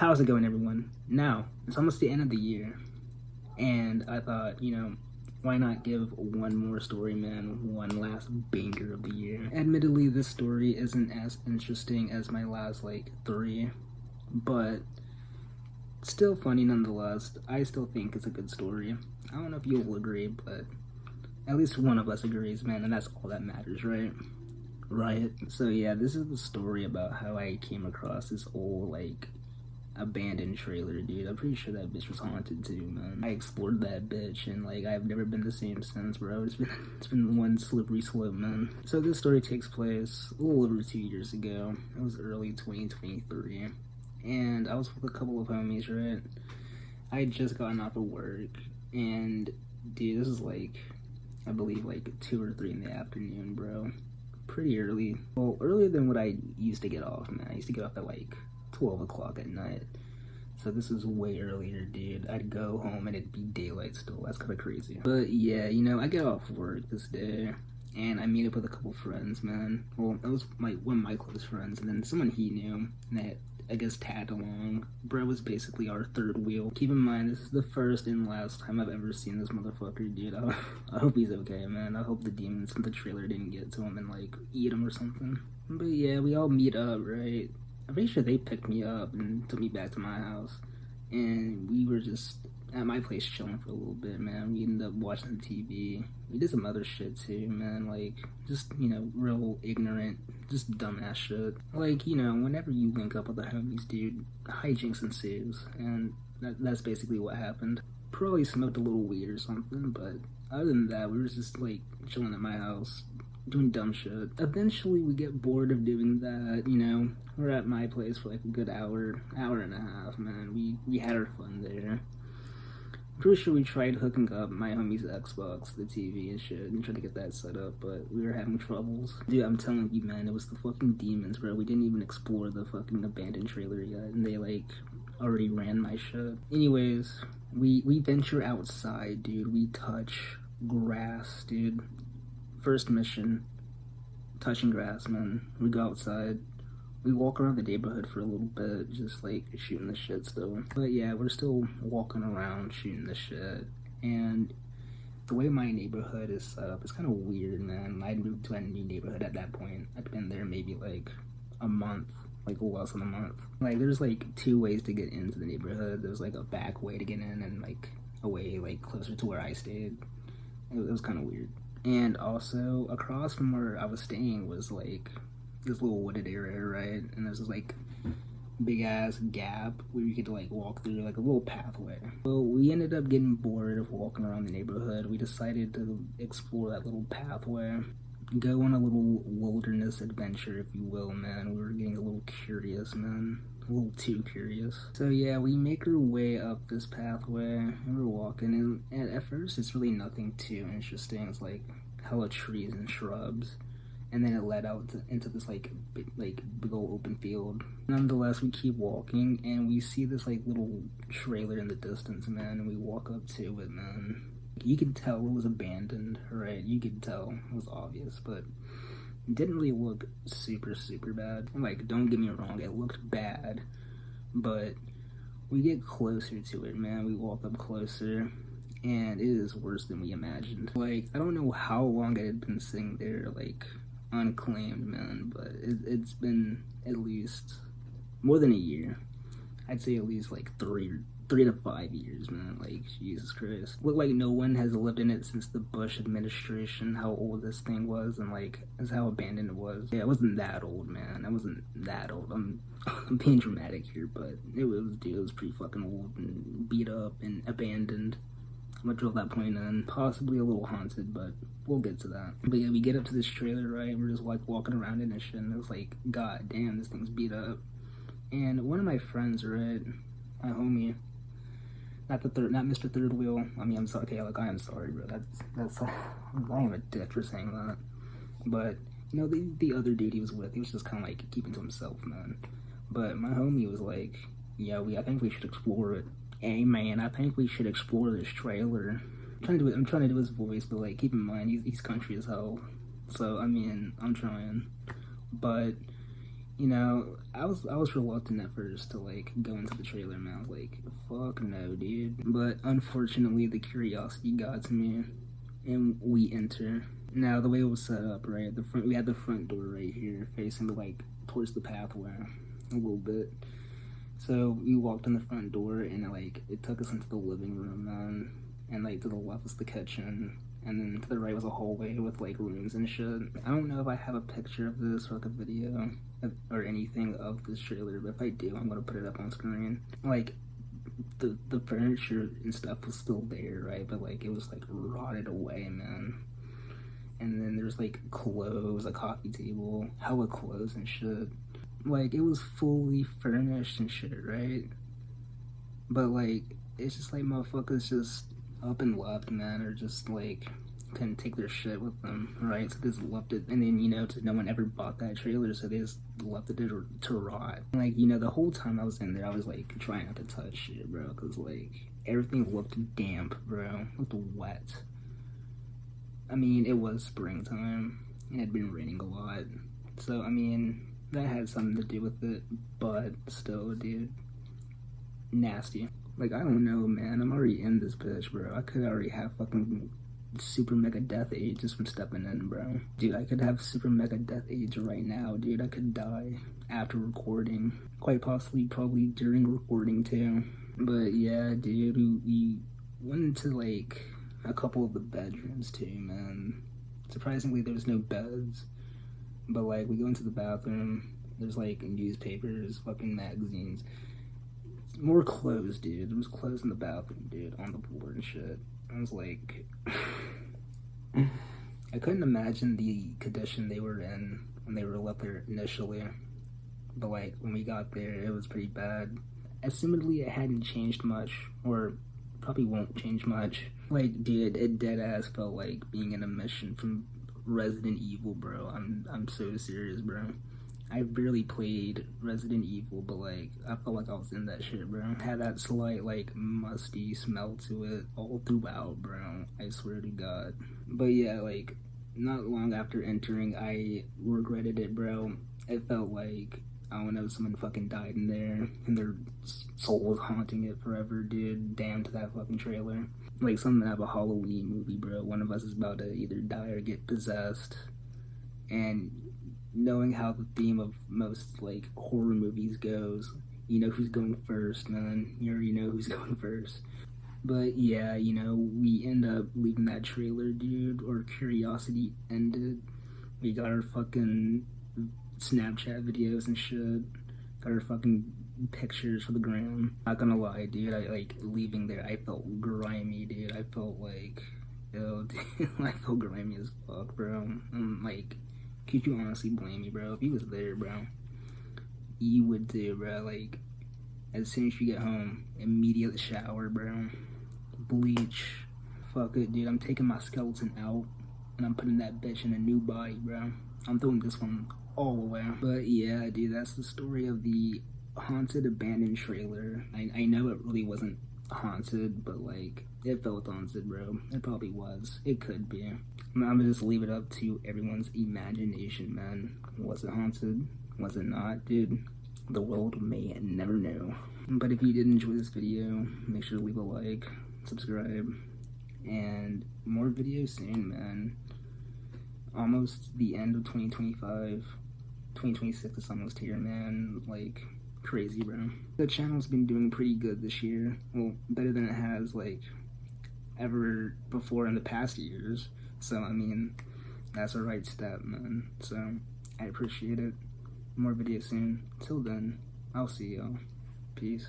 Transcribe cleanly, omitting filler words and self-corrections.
How's it going, everyone? Now, it's almost the end of the year, and I thought, why not give one more story, man, one last banger of the year. Admittedly, this story isn't as interesting as my last, three, but still funny nonetheless. I still think it's a good story. I don't know if you'll agree, but at least one of us agrees, man, and that's all that matters, right? Right. So yeah, this is the story about how I came across this old, abandoned trailer, dude. I'm pretty sure that bitch was haunted too, man. I explored that bitch and I've never been the same since, bro. It's been one slippery slope, man. So this story takes place a little over 2 years ago. It was early 2023, and I was with a couple of homies, right? I had just gotten off of work, and dude, this is I believe 2 or 3 in the afternoon, bro. Pretty early. Well, earlier than what I used to get off, man. I used to get off at 12 o'clock at night. So this was way earlier, dude. I'd go home and it'd be daylight still. That's kind of crazy. But yeah, I get off work this day and I meet up with a couple friends, man. Well, it was one of my close friends, and then someone he knew that I guess tagged along. Bro was basically our third wheel. Keep in mind, this is the first and last time I've ever seen this motherfucker, dude. I hope he's okay, man. I hope the demons from the trailer didn't get to him and eat him or something. But yeah, we all meet up, right? I'm pretty sure they picked me up and took me back to my house, and we were just at my place chilling for a little bit, man. We ended up watching the TV. We did some other shit too, man, just, real ignorant, just dumbass shit. Whenever you link up with the homies, dude, hijinks ensues, and that's basically what happened. Probably smoked a little weed or something, but other than that, we were just, chilling at my house, doing dumb shit. Eventually, we get bored of doing that, We're at my place for a good hour and a half, man. We had our fun there. Pretty sure we tried hooking up my homie's Xbox, the TV and shit, and tried to get that set up, but we were having troubles. Dude, I'm telling you, man, it was the fucking demons, bro. We didn't even explore the fucking abandoned trailer yet, and they, already ran my shit. Anyways, we venture outside, dude. We touch grass, dude. First mission, touching grass, man. We go outside. We walk around the neighborhood for a little bit, just shooting the shit still. But yeah, we're still walking around shooting the shit. And the way my neighborhood is set up is kind of weird, man. I moved to a new neighborhood at that point. I'd been there maybe a month, less than a month. There's 2 ways to get into the neighborhood. There's a back way to get in and a way closer to where I stayed. It was kind of weird. And also across from where I was staying was this little wooded area, right? And there's this big ass gap where you could walk through a little pathway. Well, we ended up getting bored of walking around the neighborhood. We decided to explore that little pathway, go on a little wilderness adventure, if you will, man. We were getting a little curious, man. A little too curious. So yeah, we make our way up this pathway and we're walking, and at first it's really nothing too interesting. It's hella trees and shrubs, and then it led out into this big old open field. Nonetheless, we keep walking and we see this little trailer in the distance, man, and we walk up to it, man. You could tell it was abandoned, right? You could tell, it was obvious, but it didn't really look super bad. Don't get me wrong, it looked bad, but we get closer to it, man. We walk up closer, and it is worse than we imagined. I don't know how long it had been sitting there, unclaimed, man, but it's been at least more than a year. I'd say at least 3 to 5 years, man. Jesus Christ. Looked like no one has lived in it since the Bush administration, how old this thing was, and that's how abandoned it was. Yeah, it wasn't that old, man. It wasn't that old. I'm being dramatic here, but it was pretty fucking old and beat up and abandoned. I'm gonna drill that point in. Possibly a little haunted, but we'll get to that. But yeah, we get up to this trailer, right? We're just walking around in and shit, and it was god damn, this thing's beat up. And one of my friends, right, my homie, not Mr. Third Wheel. I mean, I'm sorry. Okay, I am sorry, bro. That's I am a dick for saying that. But the other dude he was with, he was just kind of keeping to himself, man. But my homie was yeah, I think we should explore it. Hey, man, I think we should explore this trailer. I'm trying to do his voice, but keep in mind he's country as hell. So I mean, I'm trying. But You know, I was reluctant at first to like go into the trailer, man. I was like, fuck no, dude. But unfortunately, the curiosity got to me, and we enter. Now, the way it was set up, right? We had the front door right here, facing like towards the pathway, a little bit. So we walked in the front door, and like it took us into the living room, man. And like to the left was the kitchen, and then to the right was a hallway with like rooms and shit. I don't know if I have a picture of this or like a video or anything of this trailer, but if I do, I'm gonna put it up on screen. Like the furniture and stuff was still there, right? But like it was like rotted away, man. And then there's like clothes, a coffee table, hella clothes and shit. Like it was fully furnished and shit, right? But like it's just like motherfuckers just up and left, man, or just like couldn't take their shit with them, right? So they just left it, and then you know, no one ever bought that trailer, so they just left it to rot. Like, you know, the whole time I was in there, I was like trying not to touch shit, bro, because like everything looked damp, bro, it looked wet. I mean, it was springtime, it had been raining a lot, so I mean that had something to do with it, but still, dude, nasty. Like, I don't know, man, I'm already in this bitch, bro. I could already have fucking super mega death age just from stepping in, bro. Dude, I could have super mega death age right now, dude. I could die after recording, quite possibly probably during recording too. But yeah, dude, we went into like a couple of the bedrooms too, man. Surprisingly, there's no beds, but like we go into the bathroom, there's like newspapers, fucking magazines, more clothes, dude. There was clothes in the bathroom, dude, on the floor and shit. I was like, I couldn't imagine the condition they were in when they were left there initially, but like when we got there, it was pretty bad. Assumedly, it hadn't changed much, or probably won't change much. Like, dude, it dead ass felt like being in a mission from Resident Evil, bro. I'm so serious, bro. I barely played Resident Evil, but like I felt like I was in that shit, bro. Had that slight like musty smell to it all throughout, bro. I swear to God. But yeah, like not long after entering, I regretted it, bro. It felt like, I don't know, someone fucking died in there and their soul was haunting it forever, dude. Damn to that fucking trailer. Like something out of a Halloween movie, bro. One of us is about to either die or get possessed. And knowing how the theme of most like horror movies goes, you know who's going first, man. You already know who's going first. But yeah, you know, we end up leaving that trailer, dude. Our curiosity ended. We got our fucking Snapchat videos and shit. Got our fucking pictures for the gram. Not gonna lie, dude, I like leaving there, I felt grimy, dude. I felt like, yo, dude, I felt grimy as fuck, bro. I'm like, could you honestly blame me, bro? If you was there, bro, you would do, bro. Like, as soon as you get home, immediate shower, bro. Bleach. Fuck it, dude. I'm taking my skeleton out, and I'm putting that bitch in a new body, bro. I'm throwing this one all away. But yeah, dude, that's the story of the haunted abandoned trailer. I know it really wasn't haunted, but like, it felt haunted, bro. It probably was. It could be. I'm gonna just leave it up to everyone's imagination, man. Was it haunted? Was it not, dude? The world may never know. But if you did enjoy this video, make sure to leave a like, subscribe, and more videos soon, man. Almost the end of 2025. 2026 is almost here, man. Like, crazy, bro. The channel's been doing pretty good this year. Well, better than it has, like, ever before in the past years. So, I mean, that's a right step, man. So, I appreciate it. More videos soon. Till then, I'll see y'all. Peace.